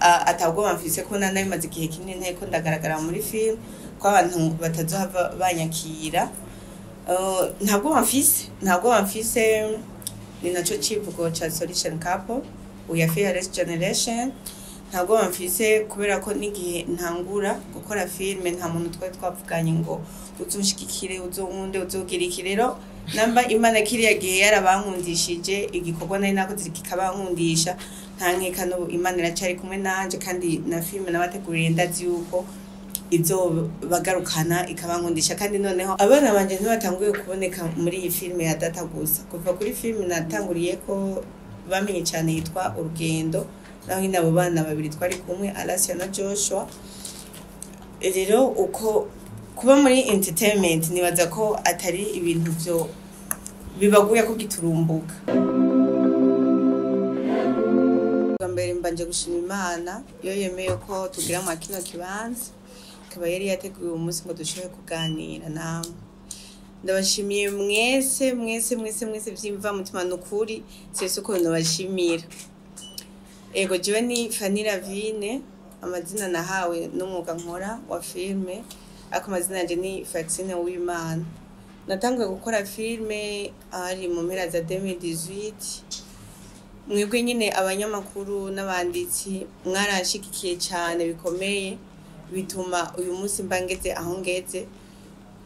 atabwo bamfise ko nanaye maze igihe kinini nteko ndagaragara muri film ko abantu batazohava banyakira ntabwo bamfise ni naco civugo ca Solution Couple uya Fearless Generation ntabwo bamfise kubera ko n'igihe ntangura gukora film nta muntu twavuganye ngo uzoshikikire uzonkunde uzogira iki rero namba Imana kiriya gihe yarabankundishije igikorwa nari nakoze kikabankundisha nta nkekano Imana iracari kumwe nanje kandi na film nabateguriye ndazi yuko izo bagarukana ikabankundisha kandi noneho abana banje ntibatanguye kuboneka muri iyi film ya Data gusa kuva kuri film natanguriye ko bamenye cyane yitwa Urugendo naho nyine abo bana babiri twari kumwe Alasia na Joshua rero uko kuba muri entertainment nibaza ko atari ibintu byo bibaguye ko giturumbuka mbere mbanje gushima Imana yo yemeye ko tugira mu kino kibanza kaba yari yateguye umunsi ngo dushobore kuganira namwe ndabashimiye mwese vyimva mutima nukuri sese uko ndabashimira ego jewe ni Fanny Ravine amazina nahawe n'umwuga nkora wa filme ako mazina yanje ni Faxine Uwimana natanguye gukora filme ari mu mpera za 2018 mwebwe nyine abanyamakuru n'abanditsi mwarashikikiye cyane bikomeye bituma uyu munsi mbangeze aho ngeze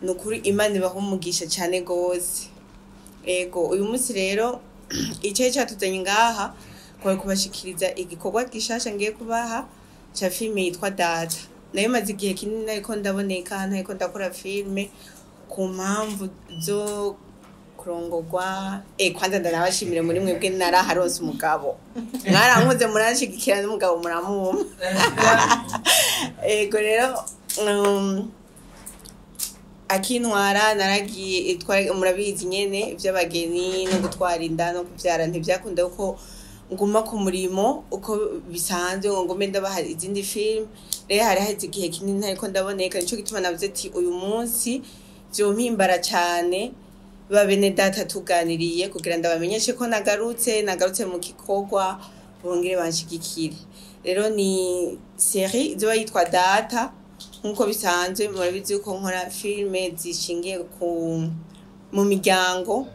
nukuri Imana ibahumugisha cyane gose ego uyu munsi rero icyo cyatuzanye ngaha kwa kubashikiriza igikorwa gishasha ngiye kubaha cha filme yitwa Data nayo maze igihe kinini ariko ndaboneka ntako ndakora filme ku mpamvu zo kurongorwa kwanza ndarabashimire muri mwebwe naraharose umugabo mwarankoze muranshigikira n'umugabo muramuma ego rero akintwara naragiye murabizi nyene ivy'abageni no gutwara inda no kuvyara ntivyakunda uko nguma ku murimo uko bisanzwe ngo ngume ndabaha izindi film rero hari hazi igihe kinini ariko ndaboneka nico gituma navuze ati uyu munsi vyompimbara cyane babene Data tuganiriye kugira ndabamenyeshe ko nagarutse mu gikorwa bongere banshigikire rero ni série izoba yitwa Data nkuko bisanzwe murabizi ko nkora filme zishingiye mu miryango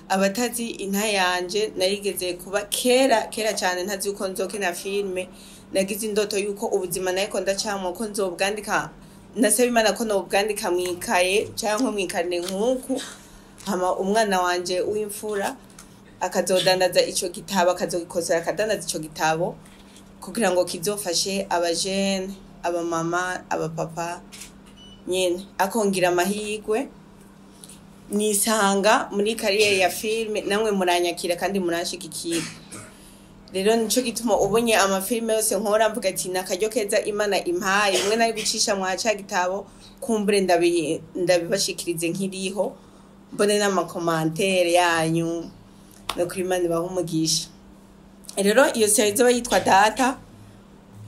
abatazi inta yanje narigeze kuba kera cyane ntazi uko nzokina filme nagize indoto yuko ubuzima nayiko ndacamo ko nzobwandika nasaba Imana ko nobwandika mwikaye cyangwa mwikarine nkuko hama umwana wanje w'imfura akazodandaza ico gitabo akazogikosera akadandaza ico gitabo kugira ngo kizofashe abajene abamama abapapa nyene akongira amahigwe nisanga muri career ya filme namwe muranyakira kandi muranshigikira rero nico gituma ubonye amafilme yose nkora mvuga ati nakaryo keza Imana impaye mwe nari gucisha mwaca gitabo kumbure ndabibashikirize nkiriho mbone n'amakomantere yanyu no kuri Imana bahumugisha rero iyo serie izoba yitwa Data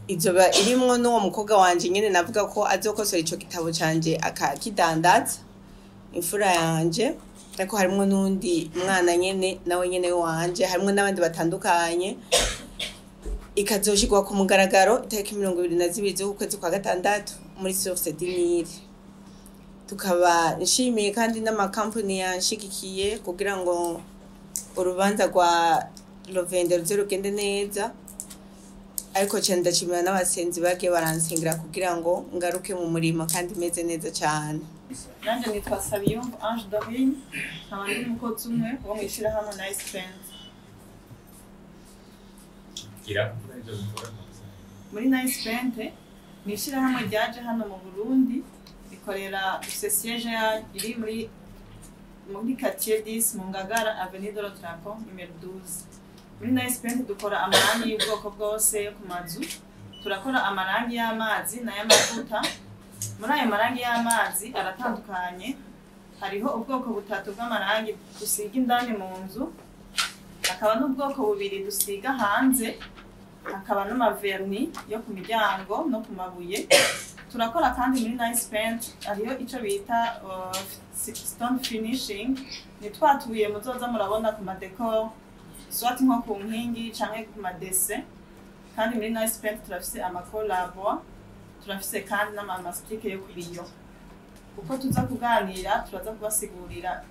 izoba irimwo n'uwo mukobwa wanje nyene navuga ko azokosora ico gitabo canje akakidandaza imfura yanje ariko harimo n'undi mwana nyene nawe nyene wanje harimo n'abandi batandukanye ikazoshigwa ku mugaragaro itariki 22 z'ukwezi kwa gatandatu muri Source du Nil tukaba nshimiye kandi n'amakampani yanshigikiye kugira ngo urubanza rwa Lovende rugende neza ariko cyane ndashimira n'abasenzi bake baransingira kugira ngo ngaruke mu murimo kandi meze neza cyane nanje nitwa Sabiyumva Ange Dorine nkabandi mukozi umwe wo mwishira hamwe na Spend muri Nice Spend nishira hamwe ryaje hano mu Burundi ikorera siège iri muri quartier 10 mu Ngagara Avenue de l'Otrapo numero 12 muri Nice Spend dukora amarangi y'ubwoko bwose yo ku mazu turakora amarangi y'amazi na y'amavuta muri ayo marangi y'amazi aratandukanye hariho ubwoko butatu bw'amarangi dusiga indani mu nzu akaba n'ubwoko bubiri dusiga hanze akaba n'amaverni yo ku miryango no ku mabuye turakora kandi muri Nice Spend ariyo ico bita stone finishing ni twatuye muzoza murabona ku madecor soit nko ku nkingi canke ku madesse kandi muri Nice Paint turafise amakolabo turafise kandi n'amamasitike yo kubiyo uko tuza kuganira turaza kubasigurira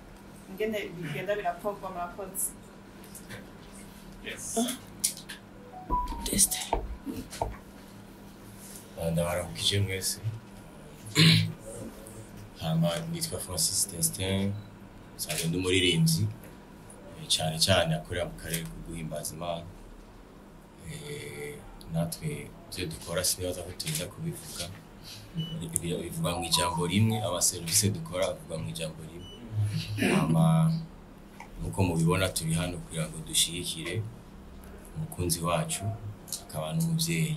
ingene bigenda birakorwa murakoze. Ndabaramukije mwese. Hama nitwa Francis Destin, nsanzwe ndi umuririmbyi cyane cyane akorera mu karere ko guhimbaza Imana. Natwe byo dukora sinibaza ko tuza kubivuga. Bivuga mu ijambo rimwe, abaserivisi dukora bavuga mu ijambo rimwe. Hama nuko mubibona turi hano kugira ngo dushigikire umukunzi wacu akaba n'umuvyeyi.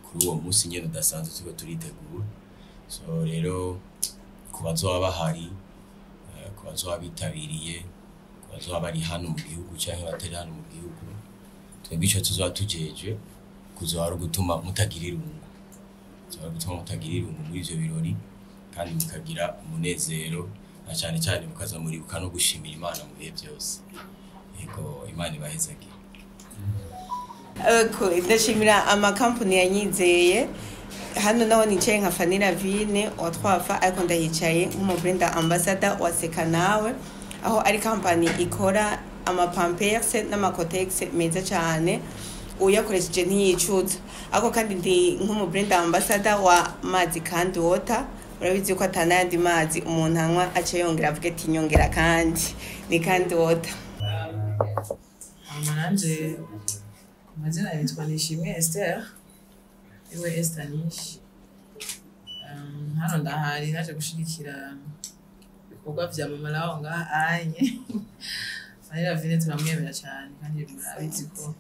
Kuri uwo munsi nyene udasanzwe tuba turitegura. So rero kubazoba bahari, kubazoba bitabiriye, kubazoba bari hano mu gihugu canke batari hano mu gihugu, twebwe ico tuzoba tujeje kuzoba ari gutuma mutagira irungu. Tuzoba gutuma mutagira irungu muri ivyo birori kandi mukagira umunezero na cyane cyane mukaza muribuka no gushimira Imana mu bihe byose. Yego Imana ibahezagire. Ndashimira amakampani yanyizeye hano naho nicaye nka Fanny Lavine wa Twafa ariko ndahicaye nk'umubrand ambassador wa Seka Nawe aho ari company ikora amapampers n'amakotex meza cyane uyakoresheje ntiyicuza ariko kandi ndi nk'umubrand ambassador wa Mazi kandi Water urabizi ko atanandi mazi umuntu anywa ace yongera avuga ati nyongera kandi ni kandi Water. Amananje mazina yitwa Nishimwe Esther iwe Esther Nish. Hano ndahari naje gushigikira ibikorwa vya mama lawo ngaha anye. Fanny Lavine turamwemera cyane kandi murabizi ko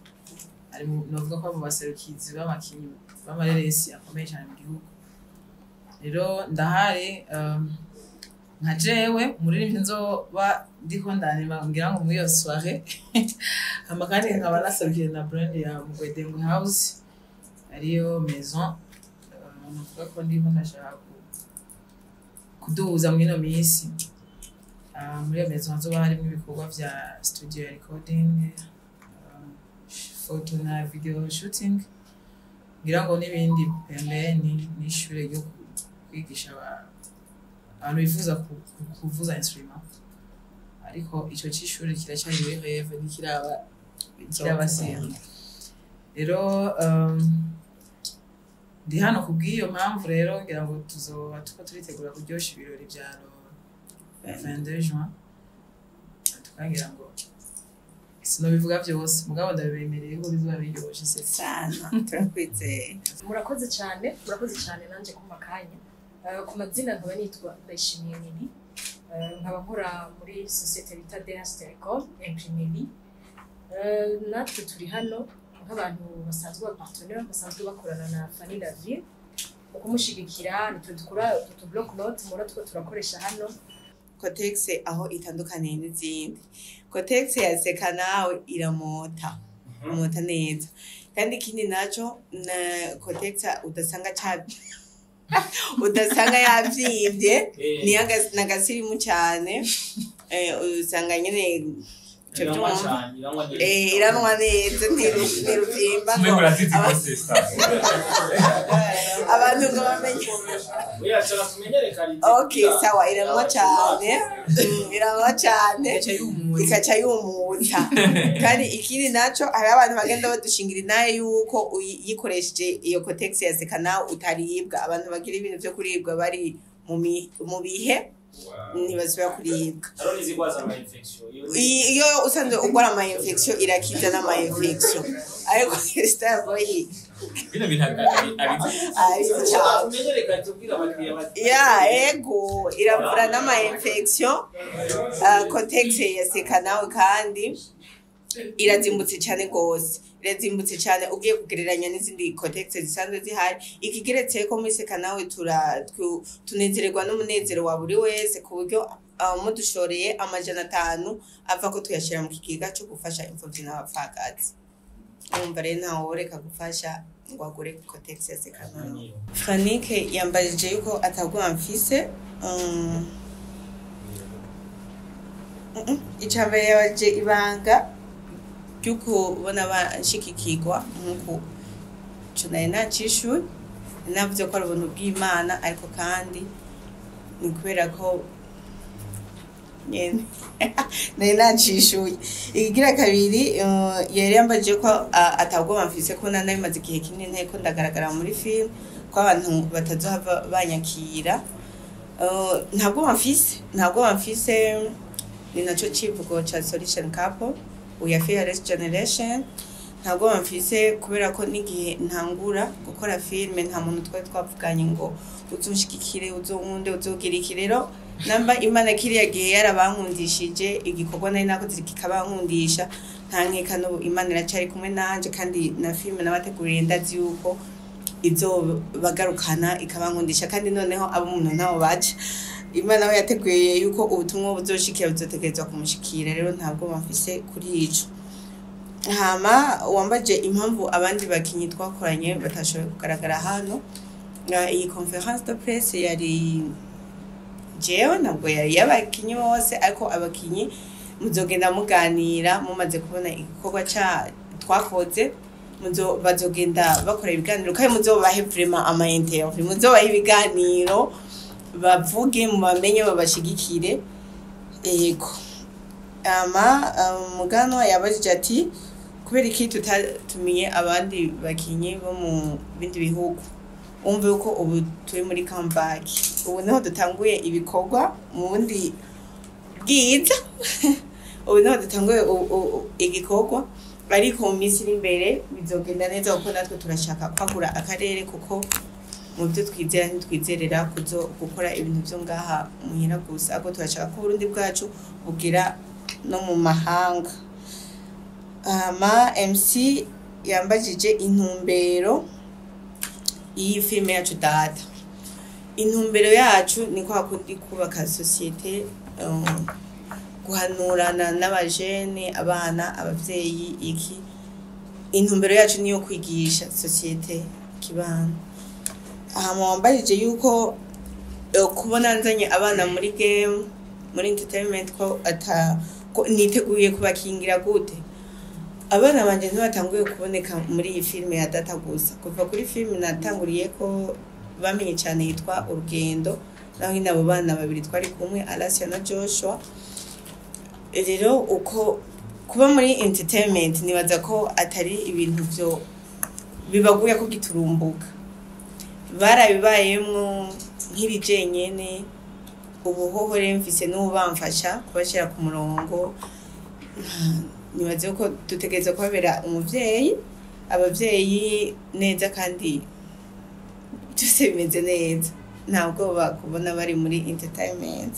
ari novuga ko abo baserukizi b'amakinyi b'amareresi akomeye cyane mu gihugu. Rero ndahari nka jewe umuririmbyi nzoba ndiko ndanima ngira ngo muri iyo soirée hama kandi nkaba nasabye na brand ya Mugwedengu House ariyo maison navuga ko ndiko ndashaka kuduza muri ino minsi. Muri iyo maison nzoba harimo ibikorwa vya studio recording, photo na video shooting ngira ngo n'ibindi pembeni n'ishure ryo kwigisha abantu bifuza kuvuza instrument ariko ico cishuri kiracyari muri rêve nikirabasira. Rero ndi hano kubwiyo mpamvu rero ngira ngo tuzoba turitegura kuryosha ibirori bya 22 juin tukagira ngo sinobivuga byose mugabo ndabibemereye ko bizoba biryoshe sana turakwizeye. Murakoze cyane nanje ku makanya. Ku mazina nkaba nitwa Ndayishimiye Nini, nkaba nkora muri societe bita DS Telecom Engineering. Natwe turi hano nk'abantu basanzwe partenaire basanzwe bakorana na Fanny Lavine ukumushigikira nitwe dukora utu block note muri twe turakoresha hano. Kotex aho itandukaniye n'izindi. Kotex ya Seka Nawe iramota neza kandi ikindi naco na Kotex udasanga yavyivye ni nagasirimu cyane usanga nyene iranwa neza ntiruvyimba abantu ngo bamenye. Okay sawa iranwa cyane ikaca yumuta kandi ikindi naco hari abantu bagenda badushingira naye yuko uyikoresheje iyo Kotex ya Seka Nawe utaribwa. Abantu bagira ibintu byo kuribwa bari mu bihe ntibasubira kuribwa. Iyo usanzwe ugora ama infection irakiza n'ama infection ariko Starboy ego iravura n'ama infection. Kotex ya Seka Nawe kandi irazimbutse cyane ugiye kugereranya n'izindi Kotex zisanzwe zihari. Ikigeretse ko muri Seka Nawe tunezererwa n'umunezero wa buri wese ku buryo mudushoreye $500 ava ko tuyashira mu kigega cyo gufasha imfuvyi n'abapfakazi. Umva rero ntawe woreka gufasha ngo agure Kotex ya Seka Nawe. Franike yambajije yuko atagwa mfise icambere yaje ibanga ry'ukubona banshigikirwa nk'uko ico nari nacishuye navuze ko ari ubuntu bw'Imana ariko kandi ni kubera ko nyene nari nacishuye. Ikigira kabiri yari yambaje ko atabwo bamfise ko nanabimaze igihe kinini nteko ndagaragara muri film ko abantu batazohava banyakira. Ntabwo bamfise ni naco civugo ca Solution Couple uya Fearless Generation. Ntabwo bamfise kubera ko n'igihe ntangura gukora filme nta muntu twavuganye ngo uzunshikikire uzonkunde uzogira iki. Rero namba Imana kiriya gihe yarabankundishije igikorwa nari nakoze kikabankundisha nta nkeka no Imana iracari kumwe nanje kandi na filme nabateguriye ndazi yuko izo bagarukana ikabankundisha kandi noneho abo umuntu ntawo baca Imana we yateguye yuko ubutumwa buzoshikira buzotegerezwa kumushikira. Rero ntabwo bamfise kuri ico. Hama wambaje impamvu abandi bakinyi twakoranye batashoboye kugaragara hano. Iyi conference de presse yari jewe ntabwo yari yabakinyi bose ariko abakinyi muzogenda muganira mumaze kubona igikorwa twakoze bazogenda bakora ibiganiro kandi muzobahe vraiment ama interview muzobahe ibiganiro bavuge mu bamenye babashigikire. Yego mugano yabajije ati kubera iki tutatumiye abandi bakinyi bo mu bindi bihugu. Umve uko ubu turi muri comeback, ubu niho dutanguye ibikorwa mu bundi bwiza ubu niho dutanguye igikorwa ariko mu minsi iri imbere bizogenda neza kuko natwe turashaka kwagura akarere kuko mu byo twizera ntitwizerera gukora ibintu byo ngaha muhira gusa ahubwo turashaka ko Burundi bwacu bugira no mu mahanga. MC yambajije intumbero iyi filme yacu Data. Intumbero yacu ni kwa kundi kubaka societe, guhanurana n'abajene abana abavyeyi iki. Intumbero yacu niyo kwigisha societe kibana. Wambajije yuko kubona nzanye abana muri game muri entertainment ko niteguye kubakingira gute. Abana banje ntibatanguye kuboneka muri iyi filme ya Data gusa. Kuva kuri filme natanguriye ko bamenye cyane yitwa Urugendo naho inabo bana babiri twari kumwe Alasia na Joshua. Rero uko kuba muri entertainment nibaza ko atari ibintu byo bibaguye ko giturumbuka. Barabibayemwo nk'ibijenyene ubuhohore mfise n'ubamfasha kubashira ku murongo. Nibaze ko dutegereza kubabera umuvyeyi abavyeyi neza kandi byose bimeze neza ntabwo bakubona bari muri entertainment.